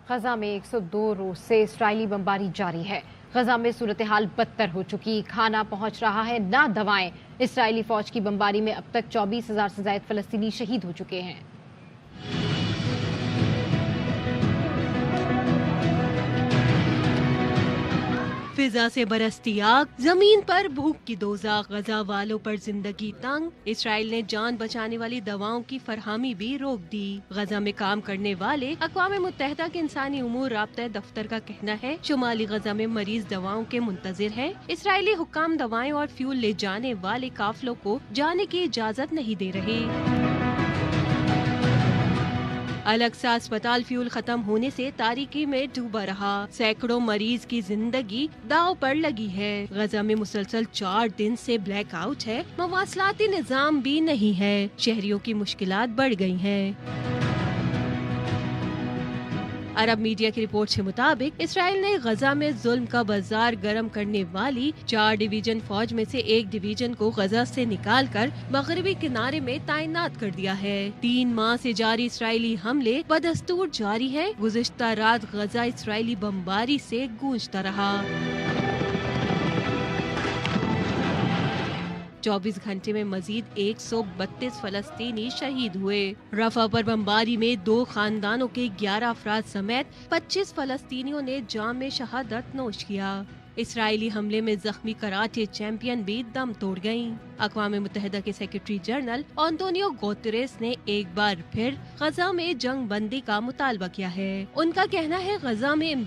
غزہ میں 102 روز سے اسرائیلی بمباری جاری ہے۔ غزہ میں صورتحال بدتر ہو چکی، کھانا پہنچ رہا ہے نہ دوائیں۔ اسرائیلی فوج کی بمباری میں اب تک 24,000 سے زائد فلسطینی شہید ہو چکے ہیں۔ فضا سے برستی آگ، زمین پر بھوک کی دوزخ، غزہ والوں پر زندگی تنگ۔ اسرائیل نے جان بچانے والی دواؤں کی فراہمی بھی روک دی۔ غزہ میں کام کرنے والے اقوام متحدہ کے انسانی امور رابطہ دفتر کا کہنا ہے شمالی غزہ میں مریض دواؤں کے منتظر ہیں۔ اسرائیلی حکام دوائیں اور فیول لے جانے والے قافلوں کو جانے کی اجازت نہیں دے رہے۔ الاقصی اسپتال فیول ختم ہونے سے تاریکی میں ڈوبا رہا، سینکڑوں مریض کی زندگی داؤ پر لگی ہے۔ غزہ میں مسلسل 4 دن سے بلیک آؤٹ ہے، مواصلاتی نظام بھی نہیں ہے، شہریوں کی مشکلات بڑھ گئی ہیں۔ عرب میڈیا کی رپورٹ کے مطابق اسرائیل نے غزہ میں ظلم کا بازار گرم کرنے والی 4 ڈویژن فوج میں سے ایک ڈویژن کو غزہ سے نکال کر مغربی کنارے میں تعینات کر دیا ہے۔ 3 ماہ سے جاری اسرائیلی حملے بدستور جاری ہیں۔ گزشتہ رات غزہ اسرائیلی بمباری سے گونجتا رہا۔ 24 گھنٹے میں مزید 132 فلسطینی شہید ہوئے۔ رفح پر بمباری میں 2 خاندانوں کے 11 افراد سمیت 25 فلسطینیوں نے جام شہادت نوش کیا۔ اسرائیلی حملے میں زخمی کراٹے چیمپئن بھی دم توڑ گئیں۔ اقوام متحدہ کے سیکرٹری جنرل انطونیو گوتریس نے ایک بار پھر غزہ میں جنگ بندی کا مطالبہ کیا ہے۔ ان کا کہنا ہے غزہ میں